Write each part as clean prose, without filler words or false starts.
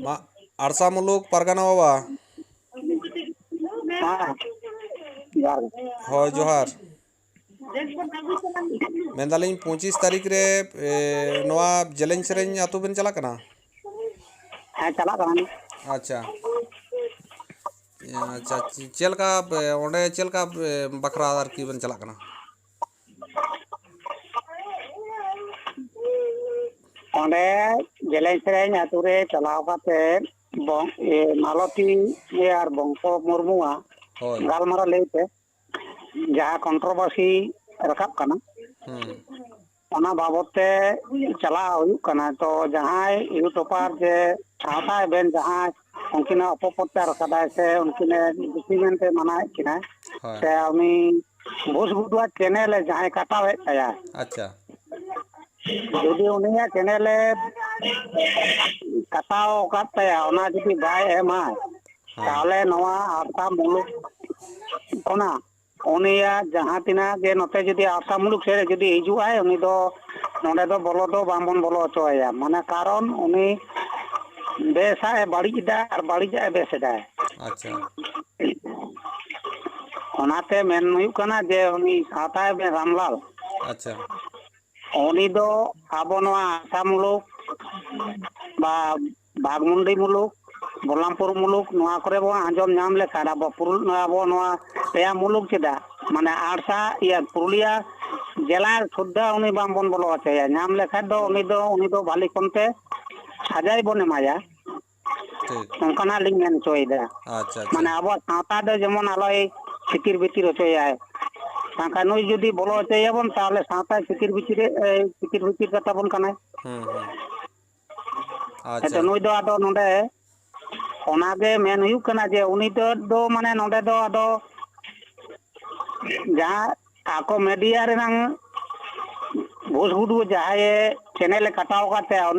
मा आरसा मुलुक पारगाना बाबा ᱦᱳᱭ ᱡᱚᱦᱟᱨ ᱢᱮᱱᱫᱟᱞᱤᱧ 25 ᱛᱟᱹᱨᱤᱠᱷ ᱨᱮ ᱱᱚᱣᱟ ᱡᱮᱞᱮᱧ ᱥᱮᱨᱮᱧ ᱟᱛᱳ ᱵᱮᱱ ᱪᱟᱞᱟᱜ ᱠᱟᱱᱟ? ᱦᱮᱸ ᱪᱟᱞᱟᱜ ᱠᱟᱱᱟ᱾ ᱟᱪᱪᱷᱟ ᱟᱪᱪᱷᱟ ᱪᱮᱫ ᱞᱮᱠᱟ ᱚᱸᱰᱮ ᱪᱮᱫ ᱞᱮᱠᱟ ᱵᱟᱠᱷᱨᱟ ᱟᱨᱠᱤ ᱵᱮᱱ ᱪᱟᱞᱟᱜ ᱠᱟᱱᱟ? ᱚᱸᱰᱮ ᱡᱮᱞᱮᱧ ᱥᱮᱨᱮᱧ ᱟᱛᱳ ᱨᱮ ᱪᱟᱞᱟᱣ ᱠᱟᱛᱮ ᱢᱟᱞᱚᱛᱤ ᱟᱨ ᱵᱚᱝᱥᱚ ᱢᱩᱨᱢᱩᱣᱟᱜ ᱦᱳᱭ ᱜᱟᱞᱢᱟᱨᱟᱣ ᱞᱟᱹᱭᱛᱮ ᱡᱟᱦᱟᱸ ᱠᱚᱱᱴᱨᱳᱵᱷᱟᱨᱥᱤ ᱨᱟᱠᱟᱵ ᱠᱟᱱᱟ ᱚᱱᱟ ᱵᱟᱵᱚᱫ ᱛᱮ ᱪᱟᱞᱟᱣ ᱦᱩᱭᱩᱜ ᱠᱟᱱᱟ᱾ ᱛᱚ ᱡᱟᱦᱟᱸᱭ ᱤᱭᱩᱴᱩᱵᱟᱨ ᱡᱮ ᱥᱟᱶᱛᱟᱭ ᱵᱮᱱ ᱡᱟᱦᱟᱸᱭ ᱩᱱᱠᱤᱱᱟᱜ ᱚᱯᱚᱯᱨᱪᱟᱨ ᱟᱠᱟᱫᱟᱭ ᱥᱮ ᱩᱱᱠᱤᱱᱟᱜ ᱰᱤᱥᱤᱢᱮᱱᱴᱮ ᱢᱟᱱᱟᱣᱮᱫ ᱠᱤᱱᱟ ᱦᱳᱭ ᱥᱮ ᱩᱱᱤ ᱵᱷᱩᱥᱵᱩᱫᱩᱣᱟᱜ ᱪᱮᱱᱮᱞᱮ ᱡᱟᱦᱟᱸᱭ ᱠᱟᱴᱟᱣᱮᱫ ᱛᱟᱭᱟ, ᱟᱪᱪᱷᱟ ᱡᱩᱫᱤ ᱩᱱᱤᱭᱟᱜ ᱪᱮᱱᱮᱞᱮ ᱠᱟᱴᱟᱣ ᱟᱠᱟᱫ ᱛᱟᱭᱟ ᱚᱱᱟ ᱡᱩᱫᱤ ᱵᱟᱭ ᱮᱢᱟ ᱦᱮᱸ ᱛᱟᱦᱚᱞᱮ ᱱᱚᱣᱟ ᱟᱥᱟ ᱢᱩᱞᱩᱠ ᱠᱷᱚᱱᱟᱜ ᱩᱱᱤᱭᱟᱜ ᱡᱟᱦᱟᱸ ᱛᱤᱱᱟᱹᱜ ᱜᱮ ᱱᱚᱛᱮ ᱡᱩᱫᱤ ᱟᱥᱟ ᱢᱩᱞᱩᱠ ᱥᱮᱫ ᱡᱩᱫᱤ ᱦᱤᱡᱩᱜ ᱟᱭ ᱩᱱᱤ ᱫᱚ ᱱᱚᱰᱮ ᱫᱚ ᱵᱚᱞᱚ ᱫᱚ ᱵᱟᱝᱵᱚᱱ ᱵᱚᱞᱚ ᱦᱚᱪᱚᱣᱟᱭᱟ᱾ ᱢᱟᱱᱮ ᱠᱟᱨᱚᱱ ᱩᱱᱤ ᱵᱮᱥᱟᱜ ᱮ ᱵᱟᱹᱲᱤᱡ ᱮᱫᱟ ᱟᱨ ᱵᱟᱹᱲᱤᱡᱟᱜ ᱮ ᱵᱮᱥ ᱮᱫᱟ᱾ ᱟᱪᱪᱷᱟ ᱚᱱᱟᱛᱮ ᱢᱮᱱ ᱦᱩᱭᱩᱜ ᱠᱟᱱᱟ ᱡᱮ ᱩᱱᱤ ᱥᱟᱶᱛᱟᱭ ᱨᱟᱢᱞᱟᱞ ᱟᱪᱪᱷᱟ ᱩᱱᱤ ᱫᱚ ᱟᱵᱚ ᱱᱚᱣᱟ ᱟᱥᱟ ᱢᱩᱞᱩᱠ ᱵᱟ ᱵᱷᱟᱜᱽᱢᱩᱱᱰᱤ ᱢᱩᱞᱩᱠ ᱵᱚᱞᱞᱟᱢᱯᱩᱨ ᱢᱩᱞᱩᱠ ᱱᱚᱣᱟ ᱠᱚᱨᱮ ᱵᱚᱱ ᱟᱸᱡᱚᱢ ᱧᱟᱢ ᱞᱮᱠᱷᱟᱱ ᱟᱵᱚ ᱱᱚᱣᱟ ᱯᱮᱭᱟ ᱢᱩᱞᱩᱠ ᱪᱮᱫᱟᱜ ᱢᱟᱱᱮ ᱟᱲᱥᱟ ᱯᱩᱨᱩᱞᱤᱭᱟᱹ ᱡᱮᱞᱟ ᱥᱩᱫᱽᱫᱷᱟ ᱩᱱᱤ ᱵᱟᱝᱵᱚᱱ ᱵᱚᱞᱚ ᱦᱚᱪᱚᱭᱟ᱾ ᱧᱟᱢ ᱞᱮᱠᱷᱟᱡ ᱫᱚ ᱩᱱᱤ ᱫᱚ ᱵᱷᱟᱞᱤ ᱠᱚᱱᱛᱮ ᱥᱟᱡᱟᱭ ᱵᱚᱱ ᱮᱢᱟᱭᱟ ᱴᱷᱤᱠ ᱚᱱᱠᱟᱱᱟᱜ ᱞᱤᱧ ᱢᱮᱱ ᱦᱚᱪᱚᱭᱮᱫᱟ᱾ ᱟᱪᱪᱷᱟ ᱟᱪᱪᱷᱟ ᱢᱟᱱᱮ ᱟᱵᱚᱣᱟᱜ ᱥᱟᱶᱛᱟ ᱫᱚ ᱡᱮᱢᱚᱱ ᱟᱞᱚᱭ ᱪᱤᱛᱤᱨ ᱵᱷᱤᱛᱤᱨ ᱦᱚᱪᱚᱭᱟᱭ᱾ ᱵᱟᱝᱠᱷᱟᱱ ᱱᱩᱭ ᱡᱩᱫᱤ ᱵᱚᱞᱚ ᱦᱚᱪᱚᱭᱟᱵᱚᱱ ᱛᱟᱦᱚᱞᱮ ᱥᱟᱶᱛᱟ ᱪᱤᱛᱤᱨ ᱵᱷᱤᱛᱤᱨ ᱠᱟᱛᱟᱵᱚᱱ ᱠᱟᱱᱟᱭ᱾ ᱟᱪᱪᱷᱟ ᱱᱩᱭ ᱫᱚ ᱟᱫᱚ ᱱᱚᱰᱮ ᱚᱱᱟᱜᱮ ᱢᱮᱱ ᱦᱩᱭᱩᱜ ᱠᱟᱱᱟ ᱡᱮ ᱩᱱᱤ ᱫᱚ ᱢᱟᱱᱮ ᱱᱚᱰᱮ ᱫᱚ ᱟᱫᱚ ᱡᱟᱦᱟᱸ ᱟᱠᱚ ᱢᱤᱰᱤᱭᱟ ᱨᱮᱱᱟᱝ ᱵᱷᱩᱥᱵᱩᱰᱩ ᱡᱟᱦᱟᱸᱭᱮ ᱪᱮᱱᱮᱞᱮ ᱠᱟᱴᱟᱣ ᱟᱠᱟᱫ ᱛᱟᱭᱟ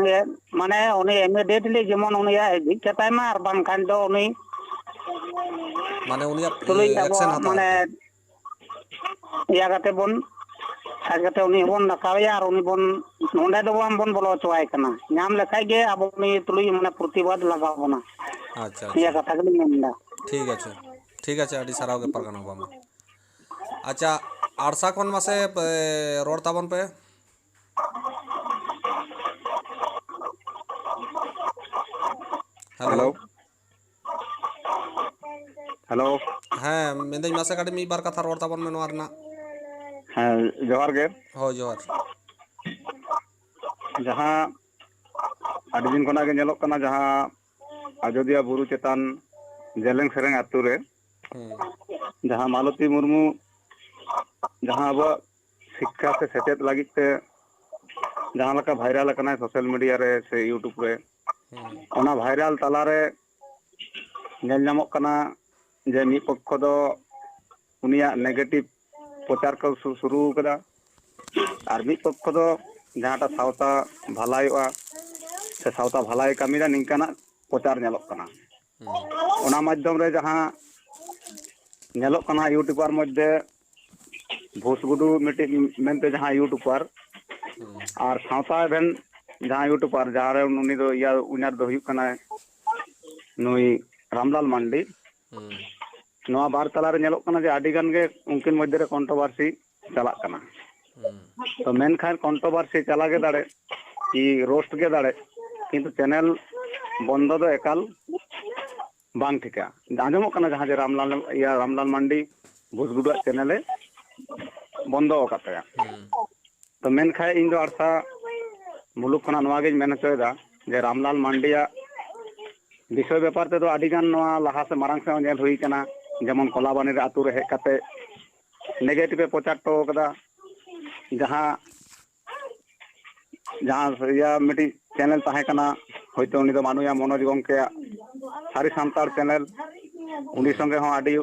ᱩᱱᱤ ᱤᱢᱤᱰᱤᱭᱮᱴᱞᱤ ᱡᱮᱢᱚᱱ ᱩᱱᱤᱭᱟᱜ ᱡᱷᱤᱡ ᱠᱟᱛᱟᱭ ᱢᱟ ᱟᱨ ᱵᱟᱝᱠᱷᱟᱱ ᱫᱚ ᱩᱱᱤ ᱢᱟᱱᱮ ᱩᱱᱤᱭᱟᱜ ᱛᱩᱞᱩᱡ ᱮᱠᱥᱮᱱ ᱟᱵᱚᱣᱟᱜ ᱦᱟᱛᱟᱣ ᱢᱟᱱᱮ ᱟᱨᱠᱤ ᱤᱭᱟᱹ ᱠᱟᱛᱮ ᱵᱚᱱ ᱥᱟᱡ ᱠᱟᱛᱮ ᱩᱱᱤ ᱦᱚᱸᱵᱚᱱ ᱱᱟᱠᱟᱣᱮᱭᱟ ᱟᱨ ᱩᱱᱤ ᱵᱚᱱ ᱱᱚᱰᱮ ᱫᱚ ᱵᱟᱝᱵᱚᱱ ᱵᱚᱞᱚ ᱦᱚᱪᱚᱣᱟᱭ ᱠᱟᱱᱟ᱾ ᱧᱟᱢ ᱞᱮᱠᱷᱟᱡ ᱜᱮ ᱟᱵᱚ ᱩᱱᱤ ᱛᱩᱞᱩᱡ ᱢᱟᱱᱮ ᱯᱨᱚᱛᱤᱵᱟᱫ ᱞᱟᱜᱟᱣ ᱵᱚᱱᱟ᱾ ᱟᱪᱪᱷᱟ ᱱᱤᱭᱟᱹ ᱟᱪᱪᱷᱟ ᱠᱟᱛᱷᱟ ᱜᱮᱞᱤᱧ ᱢᱮᱱᱫᱟ᱾ ᱴᱷᱤᱠ ᱟᱪᱷᱮ ᱟᱹᱰᱤ ᱥᱟᱨᱦᱟᱣ ᱜᱮ ᱯᱟᱨᱜᱟᱱᱟ ᱵᱟᱵᱟ ᱢᱟ᱾ ᱟᱪᱪᱷᱟ ᱟᱲᱥᱟ ᱠᱷᱚᱱ ᱢᱟᱥᱮ ᱨᱚᱲ ᱛᱟᱵᱚᱱ ᱯᱮ᱾ ᱦᱮᱞᱳ ᱦᱮᱞᱳ ᱦᱮᱸ ᱢᱮᱱᱫᱟᱹᱧ ᱢᱟᱥᱮ ᱠᱟᱹᱴᱤᱡ ᱢᱤᱫ ᱵᱟᱨ ᱠᱟᱛᱷᱟ ᱨᱚᱲ ᱛᱟᱵᱚᱱ ᱢᱮ ᱱᱚᱣᱟ ᱨᱮᱱᱟᱜ᱾ ᱦᱮᱸ ᱡᱚᱦᱟᱨ ᱜᱮ᱾ ᱦᱳᱭ ᱡᱚᱦᱟᱨ ᱡᱟᱦᱟᱸ ᱟᱹᱰᱤ ᱫᱤᱱ ᱠᱷᱚᱱᱟᱜ ᱜᱮ ᱧᱮᱞᱚᱜ ᱠᱟᱱᱟ ᱡᱟᱦᱟᱸ ᱟᱡᱚᱫᱤᱭᱟᱹ ᱵᱩᱨᱩ ᱪᱮᱛᱟᱱ ᱡᱮᱞᱮᱧ ᱥᱮᱨᱮᱧ ᱟᱛᱳ ᱨᱮ ᱡᱟᱦᱟᱸ ᱢᱟᱞᱚᱛᱤ ᱢᱩᱨᱢᱩ ᱡᱟᱦᱟᱸ ᱟᱵᱚᱣᱟᱜ ᱥᱤᱠᱠᱷᱟ ᱥᱮ ᱥᱮᱪᱮᱫ ᱞᱟᱹᱜᱤᱫ ᱛᱮ ᱡᱟᱦᱟᱸ ᱞᱮᱠᱟ ᱵᱷᱟᱭᱨᱟᱞ ᱟᱠᱟᱱᱟᱭ ᱥᱳᱥᱟᱞ ᱢᱤᱰᱤᱭᱟ ᱨᱮ ᱥᱮ ᱤᱭᱩᱴᱩᱵᱽ ᱨᱮ ᱚᱱᱟ ᱵᱷᱟᱭᱨᱟᱞ ᱛᱟᱞᱟᱨᱮ ᱧᱮᱞ ᱧᱟᱢᱚᱜ ᱠᱟᱱᱟ ᱡᱮ ᱢᱤᱫ ᱯᱚᱠᱠᱷᱚ ᱫᱚ ᱩᱱᱤᱭᱟᱜ ᱱᱮᱜᱮᱴᱤᱵᱷ ᱯᱨᱚᱪᱟᱨ ᱠᱚ ᱥᱩᱨᱩ ᱟᱠᱟᱫᱟ ᱟᱨ ᱢᱤᱫ ᱯᱚᱠᱠᱷᱚ ᱫᱚ ᱡᱟᱦᱟᱸᱴᱟᱜ ᱥᱟᱶᱛᱟ ᱵᱷᱟᱞᱟᱭᱚᱜᱼᱟ ᱥᱮ ᱥᱟᱶᱛᱟ ᱵᱷᱟᱞᱟᱭ ᱠᱟᱹᱢᱤᱭᱟ ᱱᱤᱝᱠᱟᱱᱟᱜ ᱯᱨᱚᱪᱟᱨ ᱧᱮᱞᱚᱜ ᱠᱟᱱᱟ᱾ ᱚᱱᱟ ᱢᱟᱫᱽᱫᱷᱚᱢ ᱨᱮ ᱡᱟᱦᱟᱸ ᱧᱮᱞᱚᱜ ᱠᱟᱱᱟ ᱤᱭᱩᱴᱩᱵᱟᱨ ᱢᱚᱫᱽᱫᱷᱮ ᱵᱷᱩᱥᱵᱩᱰᱩ ᱢᱤᱫᱴᱤᱡ ᱢᱮᱱᱛᱮ ᱡᱟᱦᱟᱸ ᱤᱭᱩᱴᱩᱵᱟᱨ ᱟᱨ ᱥᱟᱶᱛᱟ ᱨᱮᱱ ᱡᱟᱦᱟᱸᱭ ᱤᱭᱩᱴᱩᱵᱟᱨ ᱡᱟᱦᱟᱸᱨᱮ ᱩᱱᱤ ᱫᱚ ᱩᱭᱱᱟᱨ ᱫᱚ ᱦᱩᱭᱩᱜ ᱠᱟᱱᱟᱭ ᱱᱩᱭ ᱨᱟᱢᱞᱟᱞ ᱢᱟᱱᱰᱤ᱾ ᱱᱚᱣᱟ ᱵᱟᱨ ᱛᱟᱞᱟᱨᱮ ᱧᱮᱞᱚᱜ ᱠᱟᱱᱟ ᱡᱮ ᱟᱹᱰᱤ ᱜᱟᱱ ᱜᱮ ᱩᱱᱠᱤᱱ ᱢᱚᱫᱽᱫᱷᱮ ᱨᱮ ᱠᱚᱱᱴᱨᱳᱵᱷᱟᱨᱥᱤ ᱪᱟᱞᱟᱜ ᱠᱟᱱᱟ᱾ ᱛᱚ ᱢᱮᱱᱠᱷᱟᱱ ᱠᱚᱱᱴᱨᱳᱵᱷᱟᱨᱥᱤ ᱪᱟᱞᱟᱣ ᱜᱮ ᱫᱟᱲᱮ ᱠᱤ ᱨᱳᱥᱴ ᱜᱮ ᱫᱟᱲᱮ ᱠᱤᱱᱛᱩ ᱪᱮᱱᱮᱞ ᱵᱚᱱᱫᱚ ᱫᱚ ᱮᱠᱟᱞ ᱵᱟᱝ ᱴᱷᱤᱠᱟ᱾ ᱟᱸᱡᱚᱢᱚᱜ ᱠᱟᱱᱟ ᱡᱟᱦᱟᱸ ᱡᱮ ᱨᱟᱢᱞᱟᱞ ᱢᱟᱱᱰᱤ ᱵᱷᱩᱥᱵᱩᱰᱩᱣᱟᱜ ᱪᱮᱱᱮᱞᱮ ᱵᱚᱱᱫᱚ ᱟᱠᱟᱫ ᱛᱟᱭᱟ᱾ ᱛᱚ ᱢᱮᱱᱠᱷᱟᱱ ᱤᱧ ᱫᱚ ᱟᱲᱥᱟ ᱢᱩᱞᱩᱠ ᱠᱷᱚᱱᱟᱜ ᱱᱚᱣᱟᱜᱤᱧ ᱢᱮᱱ ᱦᱚᱪᱚᱭᱮᱫᱟ ᱡᱮ ᱨᱟᱢᱞᱟᱞ ᱢᱟᱱᱰᱤᱭᱟᱜ ᱵᱤᱥᱚᱭ ᱵᱮᱯᱟᱨ ᱛᱮᱫᱚ ᱟᱹᱰᱤ ᱜᱟᱱ ᱱᱚᱣᱟ ᱞᱟᱦᱟ ᱥᱮᱫ ᱢᱟᱲᱟᱝ ᱥᱮᱫ ᱦᱚᱸ ᱧᱮᱞ ᱦᱩᱭ ᱟᱠᱟᱱᱟ᱾ ᱡᱮᱢᱚᱱ ᱠᱚᱞᱟᱵᱟᱱᱤ ᱨᱮ ᱟᱛᱳ ᱨᱮ ᱦᱮᱡ ᱠᱟᱛᱮ ᱱᱮᱜᱮᱴᱤᱵᱷ ᱮ ᱯᱨᱚᱪᱟᱨ ᱦᱚᱴᱚ ᱟᱠᱟᱫᱟ᱾ ᱡᱟᱦᱟᱸ ᱢᱤᱫᱴᱤᱡ ᱪᱮᱱᱮᱞ ᱛᱟᱦᱮᱸ ᱠᱟᱱᱟ ᱦᱳᱭᱛᱳ ᱩᱱᱤ ᱫᱚ ᱢᱟᱱᱩᱭᱟ ᱢᱚᱱᱳᱡᱽ ᱜᱚᱢᱠᱮᱭᱟᱜ ᱥᱟᱹᱨᱤ ᱥᱟᱱᱛᱟᱲ ᱪᱮᱱᱮᱞ ᱩᱱᱤ ᱥᱚᱸᱜᱮ ᱦᱚᱸ ᱟᱹᱰᱤ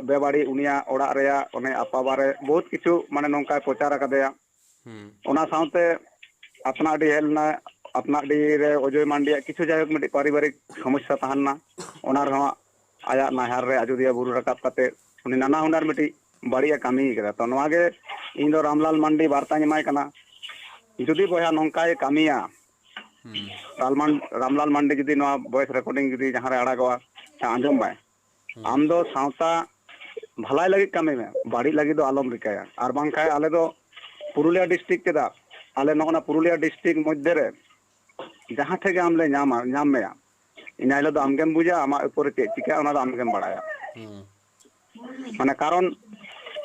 ᱵᱮᱵᱟᱹᱲᱤᱡ ᱩᱱᱤᱭᱟᱜ ᱚᱲᱟᱜ ᱨᱮᱭᱟᱜ ᱚᱱᱮ ᱟᱯᱟᱵᱟᱨᱮ ᱵᱚᱦᱩᱛ ᱠᱤᱪᱷᱩ ᱢᱟᱱᱮ ᱱᱚᱝᱠᱟᱭ ᱯᱨᱚᱪᱟᱨ ᱟᱠᱟᱫᱮᱭᱟ᱾ ᱚᱱᱟ ᱥᱟᱶᱛᱮ ᱟᱯᱱᱟᱨᱰᱤ ᱦᱮᱡ ᱞᱮᱱᱟ ᱟᱯᱱᱟᱨᱰᱤ ᱨᱮ ᱚᱡᱚᱭ ᱢᱟᱱᱰᱤᱭᱟᱜ ᱠᱤᱪᱷᱩ ᱡᱟᱭᱦᱳᱠ ᱢᱤᱫᱴᱤᱡ ᱯᱟᱨᱤᱵᱟᱨᱤᱠ ᱥᱚᱢᱚᱥᱥᱟ ᱛᱟᱦᱮᱸ ᱞᱮᱱᱟ᱾ ᱚᱱᱟ ᱨᱮᱦᱚᱸ ᱟᱭᱟᱜ ᱱᱟᱦᱟᱨ ᱨᱮ ᱟᱡᱚᱫᱤᱭᱟᱹ ᱵᱩᱨᱩ ᱨᱟᱠᱟᱵ ᱠᱟᱛᱮᱫ ᱩᱱᱤ ᱱᱟᱱᱟ ᱦᱩᱱᱟᱨ ᱢᱤᱫᱴᱤᱡ ᱵᱟᱹᱲᱤᱡ ᱮ ᱠᱟᱹᱢᱤ ᱠᱟᱫᱟ᱾ ᱛᱚ ᱱᱚᱣᱟᱜᱮ ᱤᱧ ᱫᱚ ᱨᱟᱢᱞᱟᱞ ᱢᱟᱱᱰᱤ ᱵᱟᱨᱛᱟᱧ ᱮᱢᱟᱭ ᱠᱟᱱᱟ᱾ ᱡᱩᱫᱤ ᱵᱚᱭᱦᱟ ᱱᱚᱝᱠᱟᱭ ᱠᱟᱹᱢᱤᱭᱟ रामलाल मांडी जुदी नवा वॉइस रिकॉर्डिंग जुदी जहां रे आड़ागवा आंजम बाय आम दो सावता भलाई लगी कामे में बाड़ी लगी दो आलम रिकाया और बांखाय आले दो पुरुलिया डिस्ट्रिक्ट केदा आले नोना पुरुलिया डिस्ट्रिक्ट मध्य रे जहां ठेगे आमले नाम मेया इन आइलो दो आमगेम बुझा आमा ऊपर चे चिका ओना दो आमगेम बाड़ाया माने कारण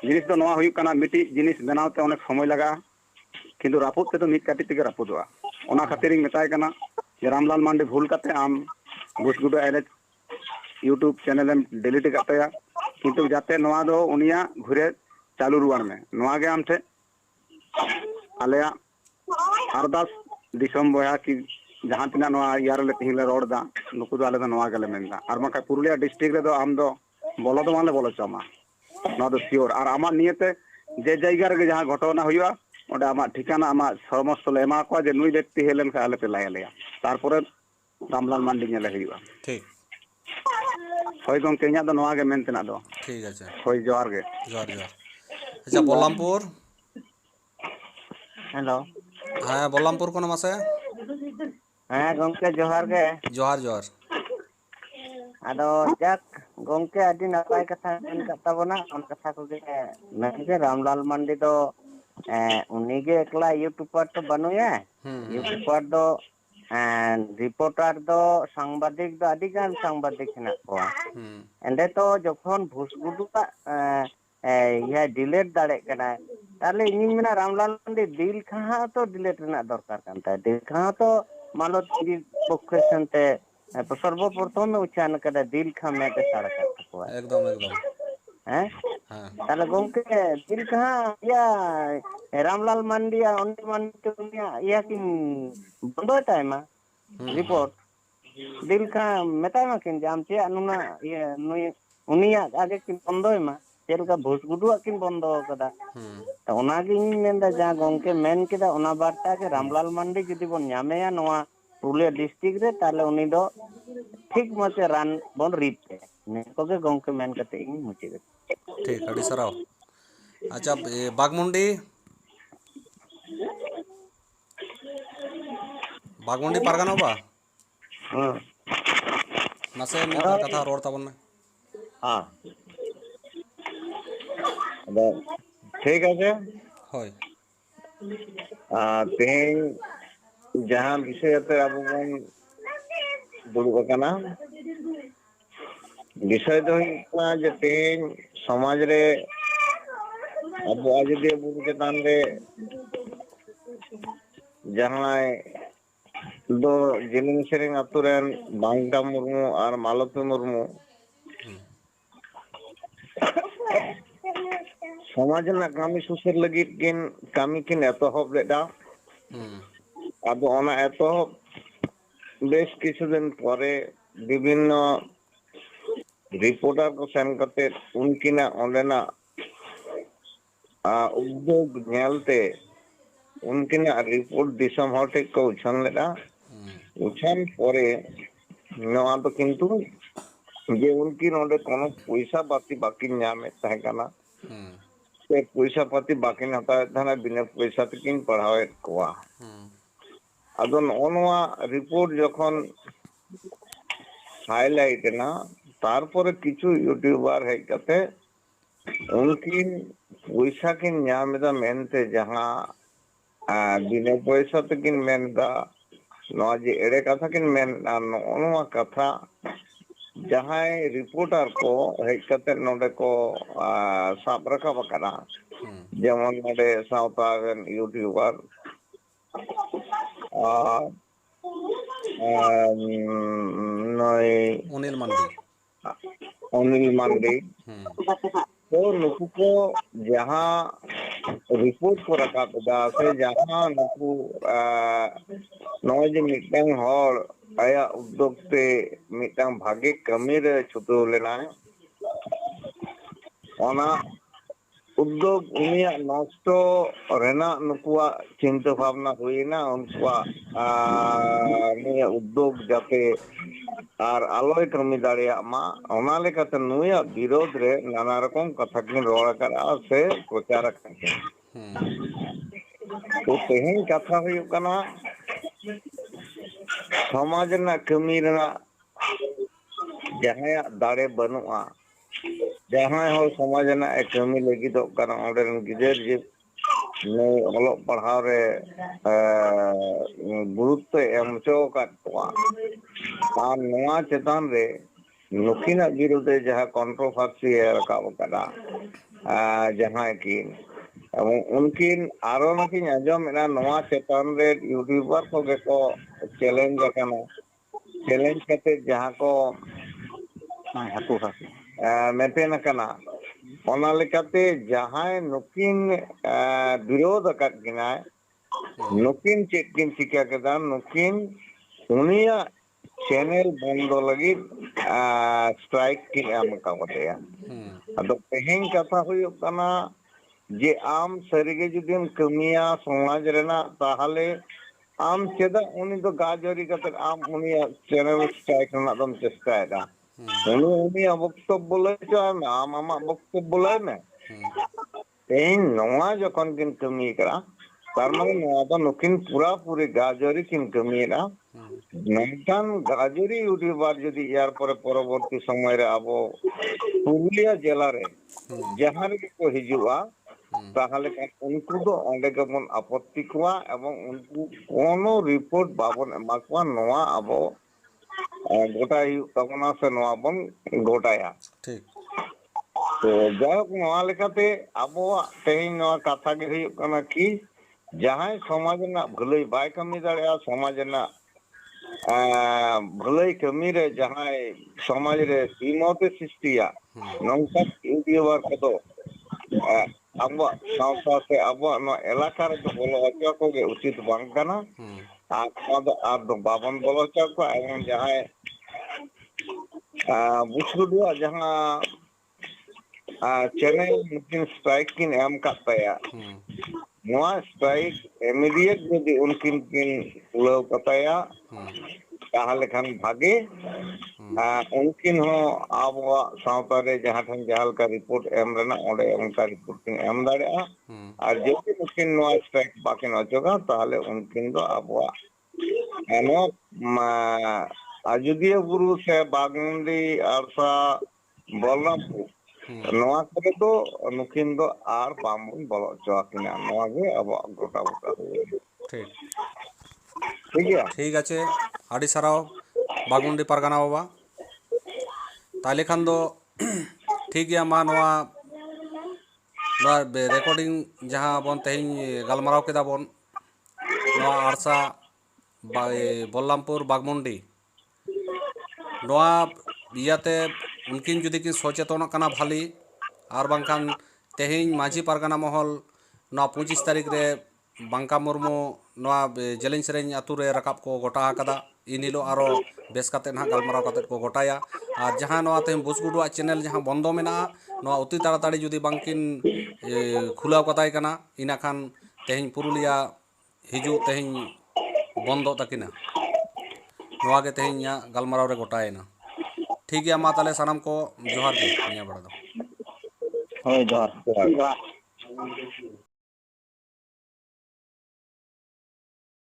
जिनिस दो नवा हुयुक काना मिटी जिनिस बनावते अनेक समय लगा किंतु रापुद ते तो मिट काटी तेगे रापुदवा ओना खातिर मेताय काना जे रामलाल मांडी भूल काते आम घुसगुडो एले यूट्यूब चैनल एम डिलीट कातया किंतु जाते नवा दो उनिया घुरे चालू रुवार में नवा गे आमठे आलेया अरदास दिसम बया कि जहां तिना नवा यार ले तिहिले रोडदा नुकु दो आले दो नवा गेले मेनदा आर माका पुरुलिया डिस्ट्रिक्ट रे दो आम दो बोलो दो माले बोलो चामा नवा दो सियोर आर आमा नियते जे जायगा रे जहां घटना हुआ ओडे आमा ठिकाना आमा समस्त ले एमा को जे नुई व्यक्ति हेलेन खा आले पे लायलेया तारपरे रामलाल मांडी नेले हुआ ठीक होय गंके इना दो नवा गे मेनतेना दो ठीक আছে होय जोहार गे जोहार जोहार আচ্ছা বল্লামপুর हेलो হ্যাঁ বল্লামপুর কোন মাসে हाँ गंके जोहार गे जोहार जोहार आदो जाक गंके आदि नपाय कथा मेन कता बना उन कथा को गे मेन रामलाल मांडी दो उनी गे एकला यूट्यूबर तो बनुया यूट्यूबर दो रिपोर्टर दो सांबादिक दो आदि गान सांबादिक हेना को एंडे तो जखन भुसगुडुआ या डिलीट दाड़े कना ताले इन मेना रामलाल मांडी दिल खा तो डिलीट रेना दरकार कानता दिल खा तो मालत पक्षन ते सर्वप्रथम उच्चारण कदा दिल खा में ते सारा को एकदम एकदम हैं हाँ ताले गंके दिल खा या रामलाल मांडी या अन्य मांडी दुनिया या कि बंदो टाइम रिपोर्ट दिल खा मेता किन जाम चे अनुना ये नुई उनिया आगे किन बंदो मा चेलका भुसगुडुआ किन बंदो कदा तो ओनागे इन मेनदा जा गंके मेन केदा ओना बार्ता के रामलाल मांडी जदि बन ᱧᱟᱢᱮᱭᱟ नोआ पुरुलिया डिस्ट्रिक्ट रे ताले उनी दो ठीक मते रान बन रीते ने कोगे गंके मेन कते इन मुचे ठीक अड़ी सराव अच्छा बागमुंडी बागमुंडी पारगाना बा नसे मिटा कथा रोड ताबन में हां अबे ठीक है होय तेन जहां विषय ते अब बन दुड़ब कना विषय दो इतना जे तेन समाज रे अब आज दे बुरु चेतान रे जहां दो जिलिंग सेरिंग अतुरेन बांगटा मुर्मू और मालती मुर्मू समाज ना कामी सुसर लगी किन कामी किन एतहब लेदा अब ओना एतहब बेश किछु दिन परे विभिन्न रिपोर्टर को सेंड करते उनकिना ओंडेना उद्योग नेलते उनकिना रिपोर्ट दिसम हटे को उछन लेदा उछन परे नवा तो किंतु जे उनकी नोडे कोनो पैसा बाकी न्यामे तहे काना से पैसा पाती बाकी नता थाना बिना पैसा तकिन पढ़ावे कोआ अदो नोनवा रिपोर्ट जखन हाईलाइट ना तारपरे किछु यूट्यूबर है कते उनकिन पैसा किन न्यामेदा मेनते जहां बिना पैसा तकिन मेनदा नवा जे एड़े कथा किन मेन नोनवा कथा जहां रिपोर्टर को है कते नोडे को साब रखा बकरा जेमन नोडे साउथा यूट्यूबर अनिल मांडी तो नुकु को जहां रिपोर्ट को रखा था से जहां नुकु नौजे मिटंग हॉल आया उद्योग पे मिटंग भागे कमी रे छुटो लेना है ओना उद्योग उनिया नष्टो रेना नुकुआ चिंता भावना हुई ना उनका निया उद्योग जाते आर आलोय कमी दाड़िया मा ओना लेकाते नुया विरोध रे नाना रकम कथा किन रोड़ा करा से प्रचार करते तो तेहन कथा हुई कना समाज रना कमी रना जहां दाड़े बनुआ जहां हो समाज रना कमी लगी तो कना ओंडेन गिदर जे ने ऑलोग पढ़ाव रे गुरुत्व एम चो काटवा आर नवा चेतन रे नुकिना विरुद्धे जहां कंट्रोवर्सी रकाब कदा जहां की उनकिन आरो नकिन आजम एना नवा चेतन रे यूट्यूबर को गेको चैलेंज करना चैलेंज करते जहां को हाकू हाकू मेंटेन करना ओना लेकाते जहां नुकिन विरोध अकद किनाय नुकिन चेक किन चिका कदा नुकिन उनिया चैनल बंद लगी स्ट्राइक किन एम कावतेया अदो तेहेन कथा हुयो कना जे आम सरिगे जुदीम कमिया समाज रेना ताहले आम चेदा उनी तो गाजरी कते आम उनिया चैनल स्ट्राइक रना दम चेष्टायदा उनी वक्तव्य लय आम आमा वक्तव्य लय में तेहेन नवा जखन किन कमी करा तार माने नवा तो नुकिन पूरा पूरी गाजरी किन कमीरा नंकान गाजरी यूट्यूबर जदि यार पर परवर्ती समय रे आबो पुरुलिया जिला रे जहां रे को हिजुआ ताहले उनको दो ओंडे गबन आपत्ति कुआ एवं उनको कोनो रिपोर्ट बाबन एमाकुआ नवा आबो गोटाई तबना से नवा बन गोटाया ठीक तो जाक नवा लेकाते आबो तेहिन नवा कथा के हुई कना की जहां समाज ना भलाई बाय कमी दाड़िया समाज ना भलाई कमी रे जहां समाज रे सीमते सृष्टिया नौका यूट्यूबर को तो अब सावता से अब नो इलाका रे बोलो अच्छा को के उचित बांग कना आप बाबन बोलो चा को एवं जहां बुसुडुआ जहां चैनल मुकिन स्ट्राइक किन एम काताया नवा स्ट्राइक इमीडिएट यदि उनकिन किन उलाव कताया ताहले खान भागे उनकिन हो आबवा सावता रे जहां ठन जहाल का रिपोर्ट एम रना ओडे उनका रिपोर्ट किन एम दाड़िया और जब उनकिन नवा स्ट्राइक बाकिन अचोगा ताहले उनकिन दो आबवा एनो अयोध्या गुरु से बागमुंडी आरसा बलरामपुर नवा करे तो नुकिन दो आर बामन बोलो चोकिना नवा गे अब गोटा गोटा ठीक ठीक है ठीक আছে আড়ি সারাও বাগমুন্ডি পারগানা বাবা তাহলে খান দো ঠিক গিয়া মা নোয়া নোয়া রেকর্ডিং যাহা বন তেহিন গালমারাও কেদা বন নোয়া আরসা বল্লামপুর বাগমুন্ডি নোয়া ইয়াতে उनकिन जुदी किन सचेतन कना भाली और बांखान तेहिन माझी पारगाना महल नवा 25 तारीख रे बांका मुर्मू नवा जेलें सेरें आतु रे रकाब को गोटा कदा इन हिलो आरो बेस काते ना गलमाराव काते को गोटाया और जहां नवा तेहिन बुसगुडुआ चैनल जहां बंदो मेना नवा अति ताड़ाताड़ी जुदी बांकिन खुलाव कताय कना इना खान तेहिन पुरुलिया हिजु तेहिन बंदो तकिना नवा गे तेहिन गलमाराव रे गोटायना ठीक गया मा ताले सनम को जोहार गे निया बड़ा दो होय जोहार